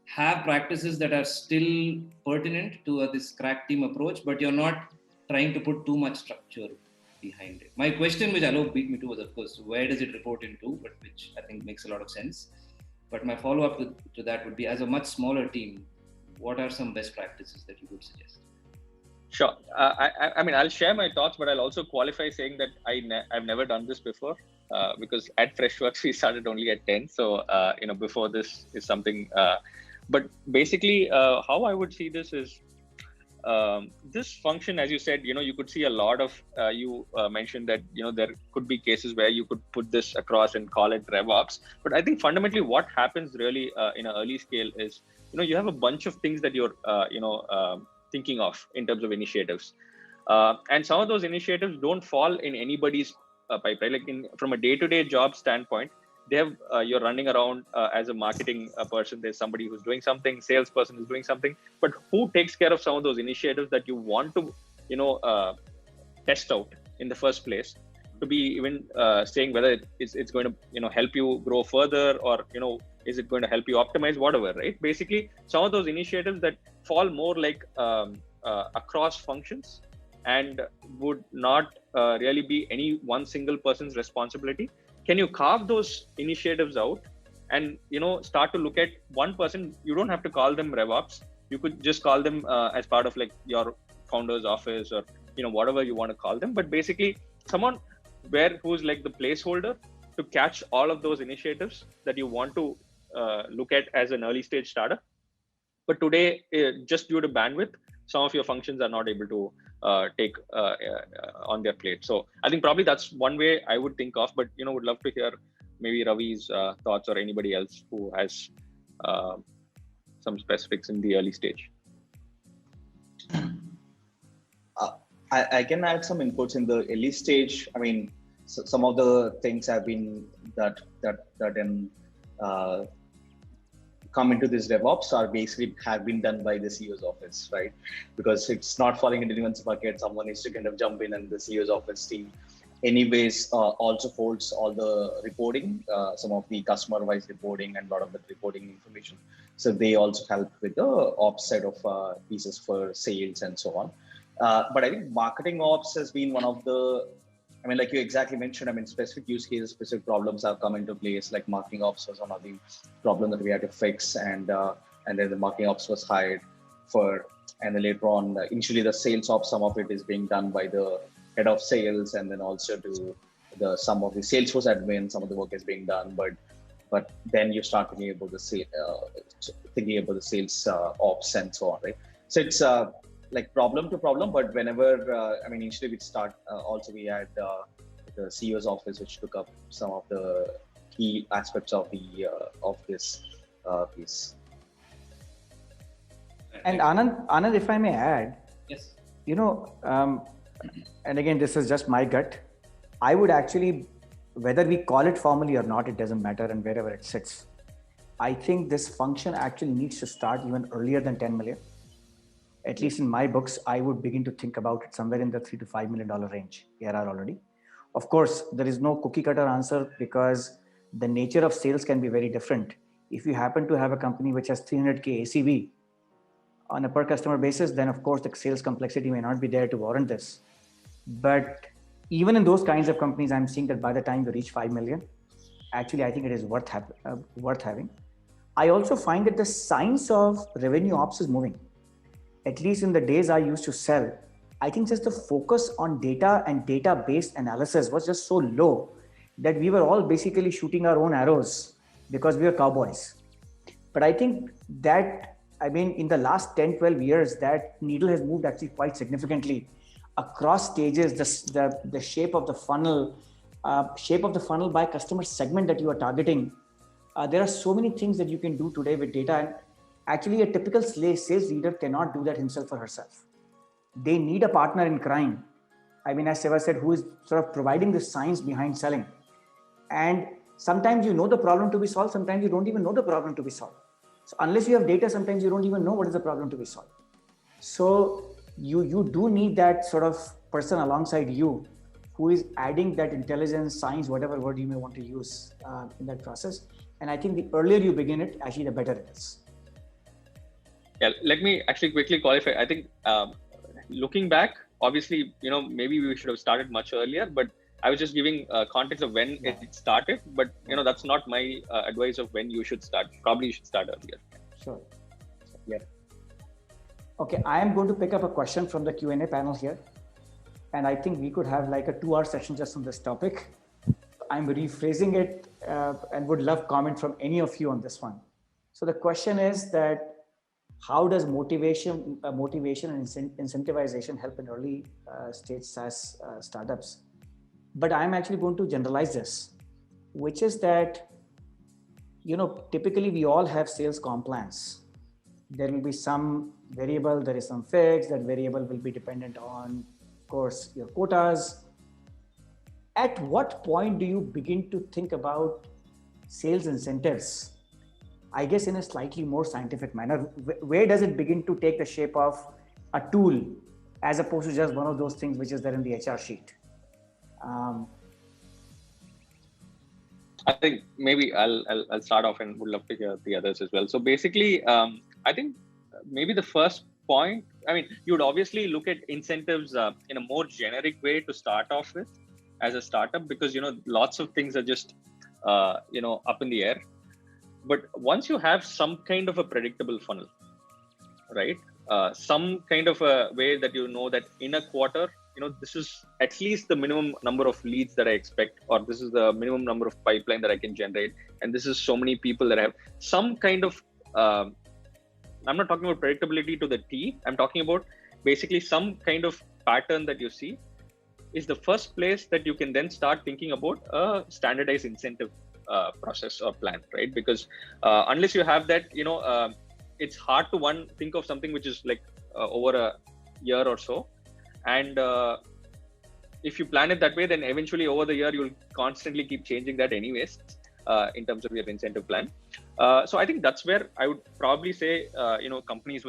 Speaker 6: have practices that are still pertinent to this crack team approach, but you're not trying to put too much structure behind it? My question, which Alok beat me to, was of course, where does it report into, but which I think makes a lot of sense. But my follow-up to that would be, as a much smaller team, what are some best practices that you would suggest?
Speaker 2: Sure. I mean, I'll share my thoughts, but I'll also qualify saying that I've never done this before, because at Freshworks we started only at 10. So before this is something. But basically, how I would see this is, this function, as you said, you could see a lot of. You mentioned that there could be cases where you could put this across and call it RevOps. But I think fundamentally, what happens really in an early scale is, you have a bunch of things that you're thinking of in terms of initiatives, and some of those initiatives don't fall in anybody's pipeline. Like from a day-to-day job standpoint, they have you're running around as a marketing person. There's somebody who's doing something, salesperson is doing something, but who takes care of some of those initiatives that you want to test out in the first place, to be even saying whether it's going to help you grow further, or is it going to help you optimize, whatever, right? Basically, some of those initiatives that fall more like across functions and would not really be any one single person's responsibility. Can you carve those initiatives out and start to look at one person? You don't have to call them RevOps. You could just call them as part of like your founder's office, or whatever you want to call them. But basically, someone who's like the placeholder to catch all of those initiatives that you want to look at as an early stage startup. But today, just due to bandwidth, some of your functions are not able to take on their plate. So I think probably that's one way I would think of, but would love to hear maybe Ravi's thoughts, or anybody else who has some specifics in the early stage.
Speaker 3: I can add some inputs in the early stage. I mean, some of the things have been that come into this DevOps are basically have been done by the CEO's office, right? Because it's not falling into anyone's bucket. Someone needs to kind of jump in, and the CEO's office team anyways also holds all the reporting, some of the customer-wise reporting and a lot of the reporting information. So they also help with the ops side of pieces for sales and so on. But I think marketing ops has been one of the, I mean, like you exactly mentioned, I mean, specific use cases, specific problems have come into place. Like marketing ops was one of the problems that we had to fix, and then the marketing ops was hired for, and then later on, initially the sales ops, some of it is being done by the head of sales, and then also to some of the Salesforce admin, some of the work is being done, but then you start thinking about the sales ops and so on, right? So it's like problem to problem, but whenever I mean, initially we start also we had the CEO's office, which took up some of the key aspects of this piece.
Speaker 1: And Anand, if I may add,
Speaker 6: yes,
Speaker 1: and again, this is just my gut. I would actually, whether we call it formally or not, it doesn't matter, and wherever it sits, I think this function actually needs to start even earlier than 10 million. At least in my books, I would begin to think about it somewhere in the $3 to $5 million range ARR already. Of course, there is no cookie cutter answer, because the nature of sales can be very different. If you happen to have a company which has 300K ACV on a per customer basis, then of course the sales complexity may not be there to warrant this. But even in those kinds of companies, I'm seeing that by the time you reach 5 million, actually, I think it is worth having. I also find that the science of revenue ops is moving. At least in the days I used to sell, I think just the focus on data and data-based analysis was just so low that we were all basically shooting our own arrows because we were cowboys. But I think that, I mean, in the last 10, 12 years, that needle has moved actually quite significantly across stages, the shape of the funnel by customer segment that you are targeting. There are so many things that you can do today with data. And actually, a typical sales leader cannot do that himself or herself. they need a partner in crime. I mean, as Siva said, who is sort of providing the science behind selling. And sometimes you know the problem to be solved, sometimes you don't even know the problem to be solved. So unless you have data, sometimes you don't even know what is the problem to be solved. So you do need that sort of person alongside you who is adding that intelligence, science, whatever word you may want to use in that process. And I think the earlier you begin it, actually the better it is.
Speaker 2: Yeah, let me actually quickly qualify. I think looking back, obviously, maybe we should have started much earlier, but I was just giving context of when it started, but that's not my advice of when you should start. Probably you should start earlier.
Speaker 1: Sure. Yeah. Okay, I am going to pick up a question from the Q&A panel here. And I think we could have like a 2-hour session just on this topic. I'm rephrasing it and would love comment from any of you on this one. So the question is that how does motivation and incentivization help in early stage SaaS startups? But I'm actually going to generalize this, which is that, typically we all have sales comp plans. There will be some variable, there is some fixed, that variable will be dependent on, of course, your quotas. At what point do you begin to think about sales incentives? I guess in a slightly more scientific manner, where does it begin to take the shape of a tool as opposed to just one of those things which is there in the HR sheet?
Speaker 2: I think maybe I'll start off and would love to hear the others as well. So basically, I think maybe the first point, you would obviously look at incentives in a more generic way to start off with as a startup, because, lots of things are just, up in the air. But once you have some kind of a predictable funnel, right? Some kind of a way that that in a quarter, this is at least the minimum number of leads that I expect, or this is the minimum number of pipeline that I can generate. And this is so many people that I have some kind of, I'm not talking about predictability to the T. I'm talking about basically some kind of pattern that you see is the first place that you can then start thinking about a standardized incentive process or plan, right? Because unless you have that, it's hard to think of something which is like over a year or so. And if you plan it that way, then eventually over the year, you'll constantly keep changing that anyways, in terms of your incentive plan. So I think that's where I would probably say, companies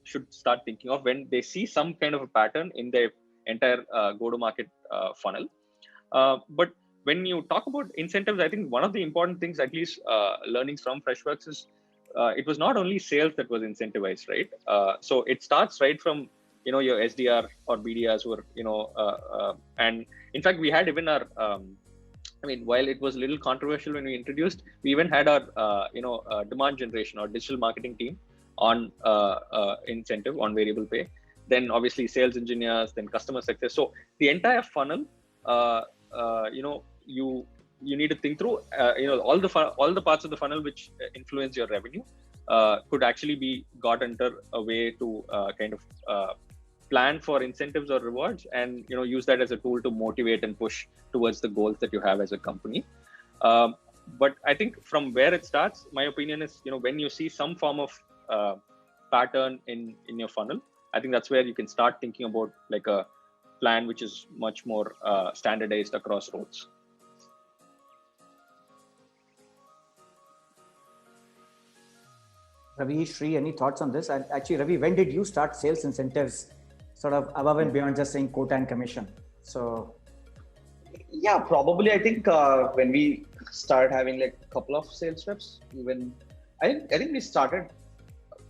Speaker 2: should start thinking of when they see some kind of a pattern in their entire go-to-market funnel. But when you talk about incentives, I think one of the important things, at least learnings from Freshworks, is it was not only sales that was incentivized, right? So it starts right from your SDR or BDRs who are, and in fact, we had even our, while it was a little controversial when we introduced, we even had our, demand generation or digital marketing team on incentive, on variable pay. Then obviously sales engineers, then customer success. So the entire funnel, you need to think through, all the parts of the funnel which influence your revenue could actually be got under a way to kind of plan for incentives or rewards, and use that as a tool to motivate and push towards the goals that you have as a company. But I think from where it starts, my opinion is, when you see some form of pattern in your funnel, I think that's where you can start thinking about like a plan which is much more standardized across roles.
Speaker 1: Ravi, Sri, any thoughts on this? And actually, Ravi, when did you start sales incentives sort of above and beyond just saying quota and commission? So
Speaker 3: yeah, probably I think when we started having like a couple of sales reps, even I think we started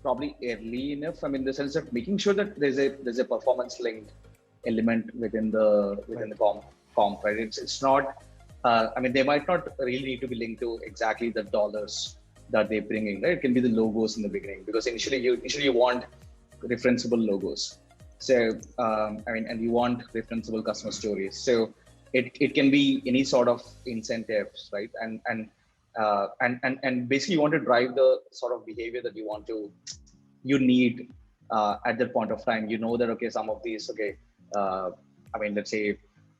Speaker 3: probably early enough. The sense of making sure that there's a performance linked element within the comp, right? It's not. They might not really need to be linked to exactly the dollars that they're bringing, right? It can be the logos in the beginning, because initially you want referenceable logos. So, and you want referenceable customer stories. So it can be any sort of incentives, right? And basically you want to drive the sort of behavior that you need at that point of time. That, okay, some of these, let's say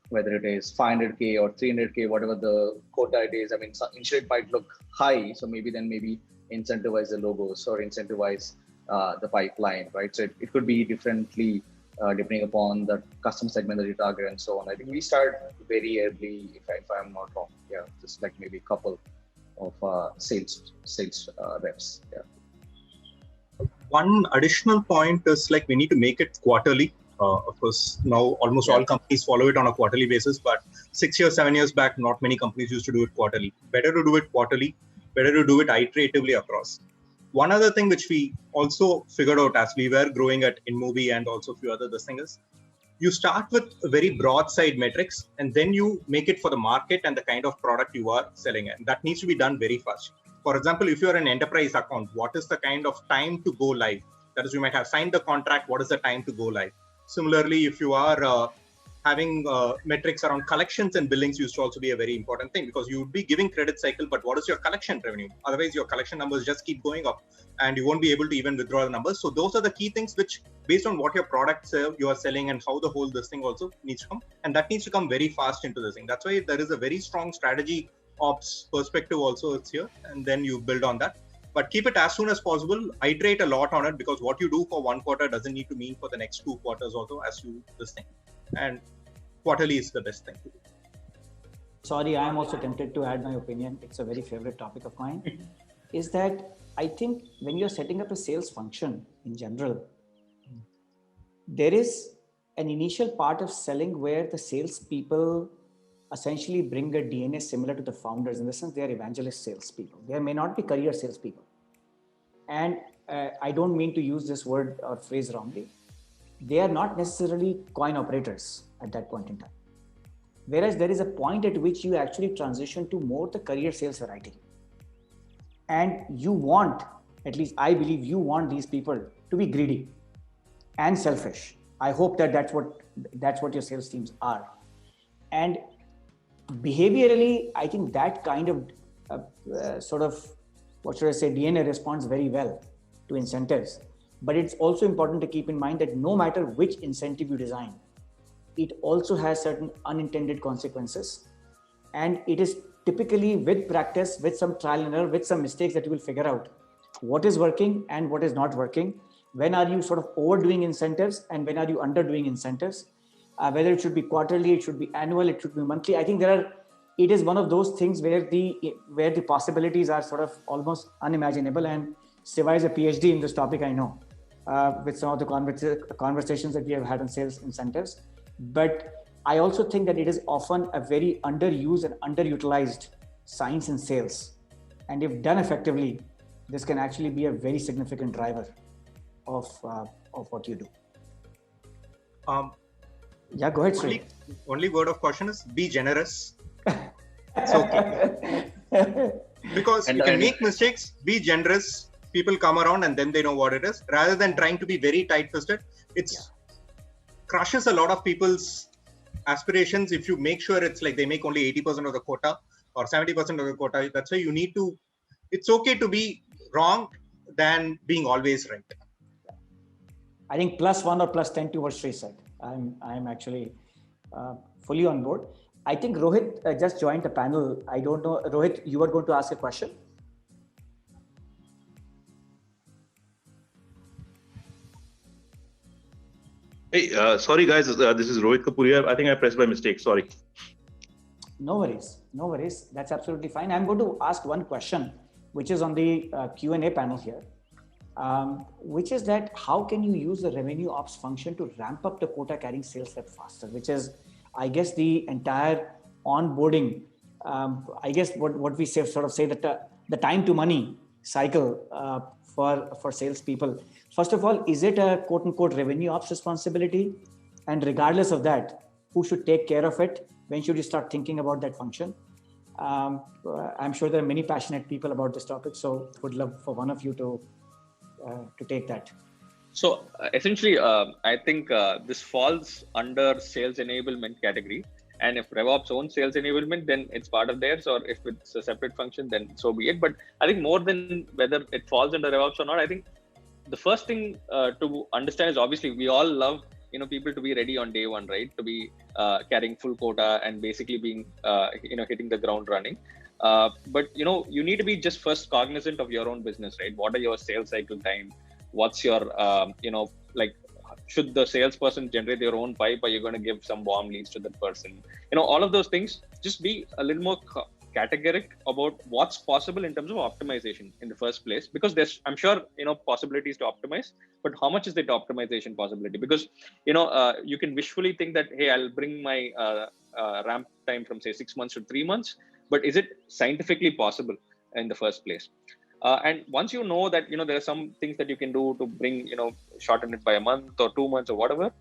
Speaker 3: whether it is 500K or 300K, whatever the quota it is. Initially it might look high. So maybe incentivize the logos or incentivize the pipeline, right? So it could be differently depending upon the customer segment that you target and so on. I think we start very early, if I'm not wrong. Yeah, just like maybe a couple of sales reps. Yeah.
Speaker 4: One additional point is like we need to make it quarterly. Of course, now almost all companies follow it on a quarterly basis, but 6 years, 7 years back, not many companies used to do it quarterly. Better to do it quarterly, better to do it iteratively across. One other thing which we also figured out as we were growing at InMobi and also a few other things is, you start with very broad side metrics and then you make it for the market and the kind of product you are selling. And that needs to be done very fast. For example, if you're an enterprise account, what is the kind of time to go live? That is, you might have signed the contract. What is the time to go live? Similarly, if you are having metrics around collections and billings used to also be a very important thing, because you would be giving credit cycle, but what is your collection revenue? Otherwise, your collection numbers just keep going up and you won't be able to even withdraw the numbers. So those are the key things which, based on what your products you are selling and how the whole this thing also needs to come. And that needs to come very fast into this thing. That's why there is a very strong strategy ops perspective also it's here, and then you build on that. But keep it as soon as possible, iterate a lot on it, because what you do for one quarter doesn't need to mean for the next 2 quarters also as you this thing. And quarterly is the best thing to do.
Speaker 1: Sorry, I am also tempted to add my opinion. It's a very favorite topic of mine. Is that I think when you're setting up a sales function in general, there is an initial part of selling where the salespeople essentially bring a DNA similar to the founders, in the sense they are evangelist salespeople. They may not be career salespeople. And I don't mean to use this word or phrase wrongly. They are not necessarily coin operators at that point in time. Whereas there is a point at which you actually transition to more the career sales variety. And you want, at least I believe you want these people to be greedy and selfish. I hope that that's what your sales teams are. And behaviorally, I think that kind of sort of, what should I say, DNA responds very well to incentives. But it's also important to keep in mind that no matter which incentive you design, it also has certain unintended consequences. And it is typically with practice, with some trial and error, with some mistakes, that you will figure out what is working and what is not working. When are you sort of overdoing incentives and when are you underdoing incentives? Whether it should be quarterly, it should be annual, it should be monthly. I think it is one of those things where the possibilities are sort of almost unimaginable. And Siva is a PhD in this topic, I know, with some of the conversations that we have had on sales incentives. But I also think that it is often a very underused and underutilized science in sales. And if done effectively, this can actually be a very significant driver of what you do. Yeah, go ahead, Sri.
Speaker 4: Only word of caution is be generous. It's okay. Because you can make mistakes, be generous. People come around and then they know what it is. Rather than trying to be very tight-fisted, crushes a lot of people's aspirations. If you make sure it's like they make only 80% of the quota or 70% of the quota, that's why you need to, it's okay to be wrong than being always right.
Speaker 1: I think +1 or +10 to what Sri said. I'm actually fully on board. I think Rohit just joined the panel. I don't know, Rohit, you were going to ask a question?
Speaker 7: Hey, sorry guys, this is Rohit Kapoor here. I think I pressed by mistake, sorry.
Speaker 1: No worries. That's absolutely fine. I'm going to ask one question, which is on the Q&A panel here, which is that how can you use the revenue ops function to ramp up the quota carrying sales rep faster, which is, I guess, the entire onboarding. I guess what we say that the time to money cycle for salespeople. First of all, is it a quote unquote revenue ops responsibility? And regardless of that, who should take care of it? When should you start thinking about that function? I'm sure there are many passionate people about this topic, so would love for one of you to take that.
Speaker 2: So essentially, I think this falls under sales enablement category. And if RevOps owns sales enablement, then it's part of theirs, or if it's a separate function, then so be it. But I think more than whether it falls under RevOps or not, I think the first thing to understand is, obviously we all love people to be ready on day one, right? To be carrying full quota and basically being hitting the ground running. But you need to be just first cognizant of your own business, right? What are your sales cycle time? What's your should the salesperson generate their own pipe, or you're going to give some warm leads to that person? All of those things. Just be a little more categoric about what's possible in terms of optimization in the first place, because there's, I'm sure, possibilities to optimize, but how much is that optimization possibility? Because you can wishfully think that, hey, I'll bring my ramp time from say 6 months to 3 months, but is it scientifically possible in the first place? And once you know that there are some things that you can do to bring shorten it by a month or 2 months or whatever,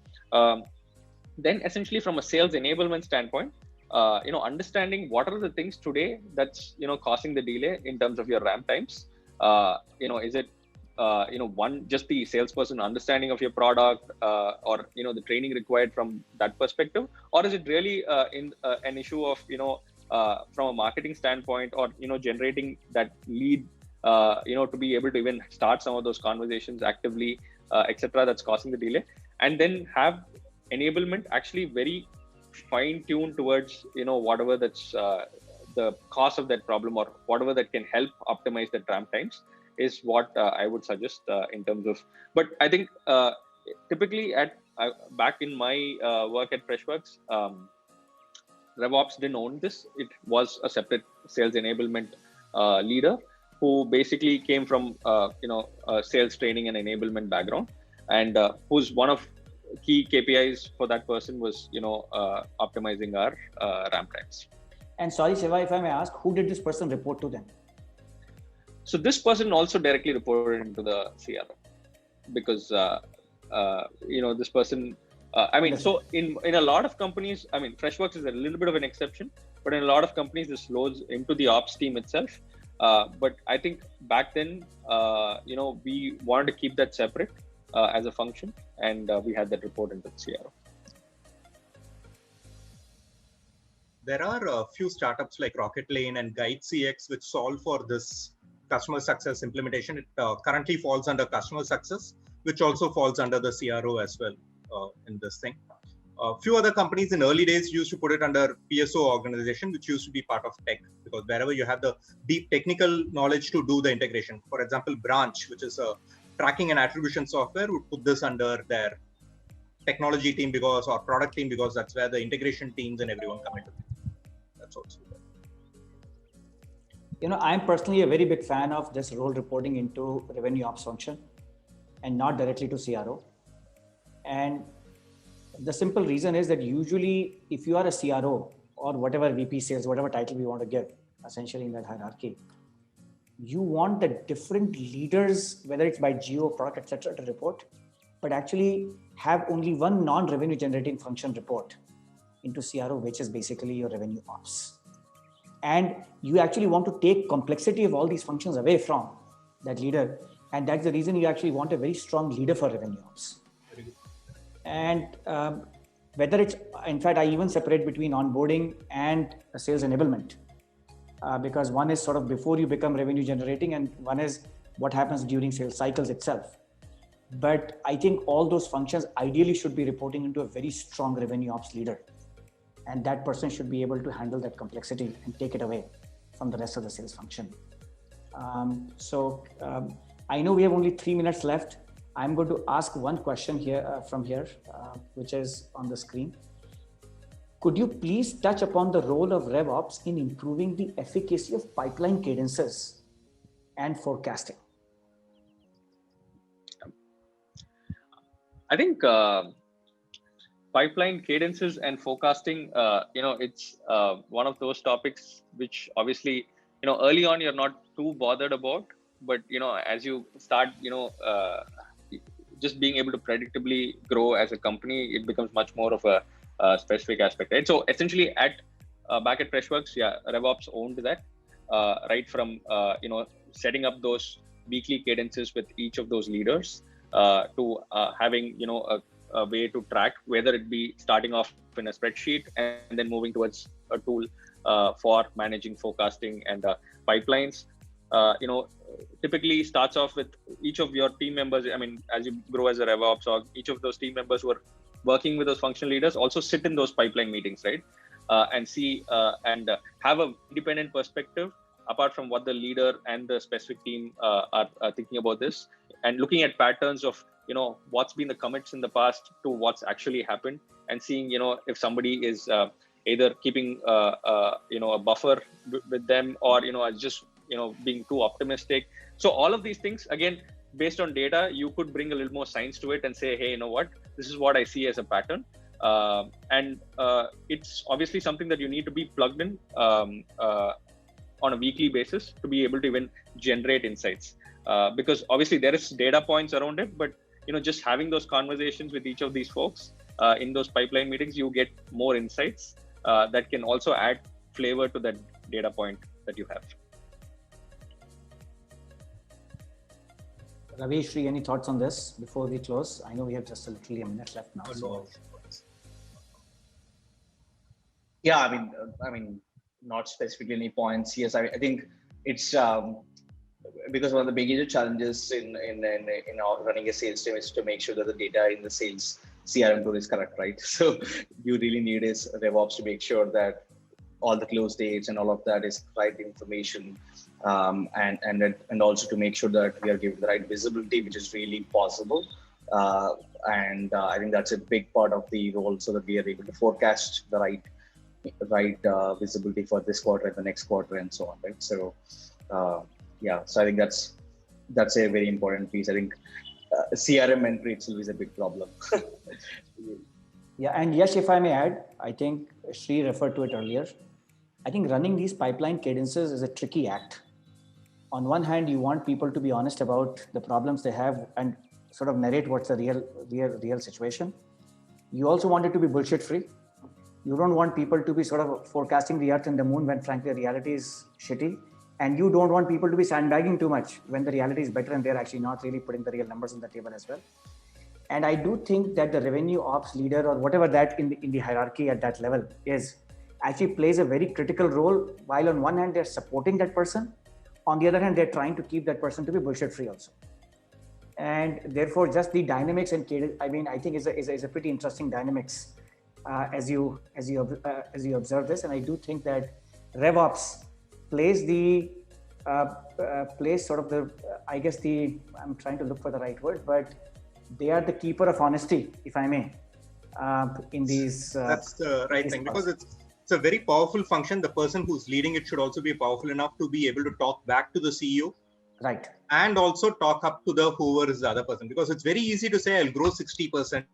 Speaker 2: then essentially from a sales enablement standpoint, understanding what are the things today that's causing the delay in terms of your ramp times. Is it one, just the salesperson understanding of your product, or the training required from that perspective, or is it really an issue of from a marketing standpoint, or generating that lead to be able to even start some of those conversations actively, etc., that's causing the delay? And then have enablement actually very fine-tuned towards whatever that's the cause of that problem, or whatever that can help optimize the ramp times, is what I would suggest in terms of. But I think typically back in my work at Freshworks, RevOps didn't own this. It was a separate sales enablement leader who basically came from sales training and enablement background, and who's one of key KPIs for that person was optimizing our ramp times.
Speaker 1: And sorry, Shiva, if I may ask, who did this person report to then?
Speaker 2: So this person also directly reported into the CRO, because this person. So in a lot of companies, Freshworks is a little bit of an exception, but in a lot of companies, this flows into the ops team itself. But I think back then, we wanted to keep that separate as a function, and we had that report into the CRO.
Speaker 4: There are a few startups like Rocket Lane and GuideCX which solve for this customer success implementation. It currently falls under customer success, which also falls under the CRO as well in this thing. A few other companies in early days used to put it under PSO organization, which used to be part of tech, because wherever you have the deep technical knowledge to do the integration. For example, Branch, which is a tracking and attribution software, would put this under their technology team or product team, because that's where the integration teams and everyone come into. That's also there.
Speaker 1: I'm personally a very big fan of this role reporting into revenue ops function and not directly to CRO. And the simple reason is that usually if you are a CRO or whatever VP sales, whatever title we want to give, essentially in that hierarchy, you want the different leaders, whether it's by geo, product, etc., to report, but actually have only one non-revenue generating function report into CRO, which is basically your revenue ops. And you actually want to take complexity of all these functions away from that leader. And that's the reason you actually want a very strong leader for revenue ops. And whether it's, in fact, I even separate between onboarding and sales enablement, because one is sort of before you become revenue generating, and one is what happens during sales cycles itself. But I think all those functions ideally should be reporting into a very strong revenue ops leader. And that person should be able to handle that complexity and take it away from the rest of the sales function. I know we have only 3 minutes left. I'm going to ask one question here from here, which is on the screen. Could you please touch upon the role of RevOps in improving the efficacy of pipeline cadences and forecasting?
Speaker 2: I think pipeline cadences and forecasting, it's one of those topics which obviously, early on you're not too bothered about, but as you start, just being able to predictably grow as a company, it becomes much more of a specific aspect, right? So essentially back at Freshworks, RevOps owned that, right from, setting up those weekly cadences with each of those leaders to having, a way to track, whether it be starting off in a spreadsheet and then moving towards a tool for managing forecasting and pipelines. Typically starts off with each of your team members. As you grow as a RevOps org, each of those team members who are working with those functional leaders also sit in those pipeline meetings, right? And see and have an independent perspective apart from what the leader and the specific team are thinking about this, and looking at patterns of what's been the commits in the past to what's actually happened, and seeing if somebody is either keeping a buffer with them, or just being too optimistic. So all of these things, again, based on data, you could bring a little more science to it and say, hey, you know what, this is what I see as a pattern. And it's obviously something that you need to be plugged in on a weekly basis to be able to even generate insights, because obviously there is data points around it, but just having those conversations with each of these folks in those pipeline meetings, you get more insights that can also add flavor to that data point that you have.
Speaker 1: Ravi, Shri, any thoughts on this before we close? I know we have just literally a minute left now. So.
Speaker 3: Yeah, I mean, not specifically any points. Yes, I think it's because one of the biggest challenges in running a sales team is to make sure that the data in the sales CRM tool is correct, right? So you really need is RevOps to make sure that all the close dates and all of that is right information, and also to make sure that we are giving the right visibility, which is really possible. I think that's a big part of the role, so that we are able to forecast the right visibility for this quarter and the next quarter and so on, right? So so I think that's a very important piece. I think CRM entry itself is a big problem.
Speaker 1: Yeah, and yes, if I may add, I think Shri referred to it earlier. I think running these pipeline cadences is a tricky act. On one hand, you want people to be honest about the problems they have and sort of narrate what's the real situation. You also want it to be bullshit free. You don't want people to be sort of forecasting the earth and the moon when frankly the reality is shitty. And you don't want people to be sandbagging too much when the reality is better and they're actually not really putting the real numbers on the table as well. And I do think that the revenue ops leader, or whatever that in the hierarchy at that level is, actually plays a very critical role. While on one hand they're supporting that person, on the other hand they're trying to keep that person to be bullshit free also. And therefore, just the dynamics and cadence, I mean, I think is a pretty interesting dynamics as you observe this. And I do think that RevOps plays sort of the I'm trying to look for the right word, but they are the keeper of honesty, if I may, in these.
Speaker 4: That's the right thing, because it's a very powerful function. The person who's leading it should also be powerful enough to be able to talk back to the CEO.
Speaker 1: Right.
Speaker 4: And also talk up to whoever is the other person, because it's very easy to say I'll grow 60%,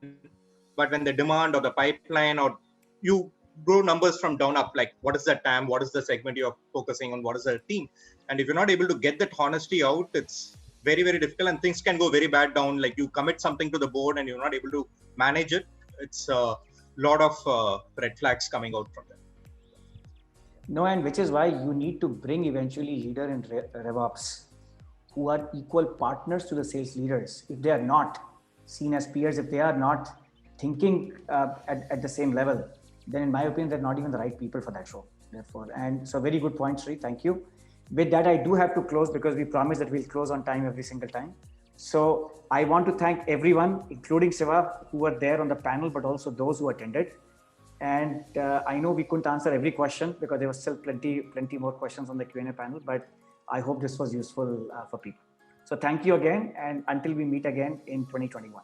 Speaker 4: but when the demand or the pipeline, or you grow numbers from down up, like what is the TAM, what is the segment you're focusing on, what is the team, and if you're not able to get that honesty out, it's very, very difficult, and things can go very bad down. Like you commit something to the board and you're not able to manage it. It's a lot of red flags coming out from there.
Speaker 1: No, and which is why you need to bring eventually leader in RevOps who are equal partners to the sales leaders. If they are not seen as peers, if they are not thinking at the same level, then in my opinion, they're not even the right people for that role. Therefore, and so very good point, Sri. Thank you. With that, I do have to close because we promised that we'll close on time every single time. So I want to thank everyone, including Shiva, who were there on the panel, but also those who attended. And I know we couldn't answer every question because there was still plenty more questions on the Q&A panel, but I hope this was useful for people. So thank you again, and until we meet again in 2021.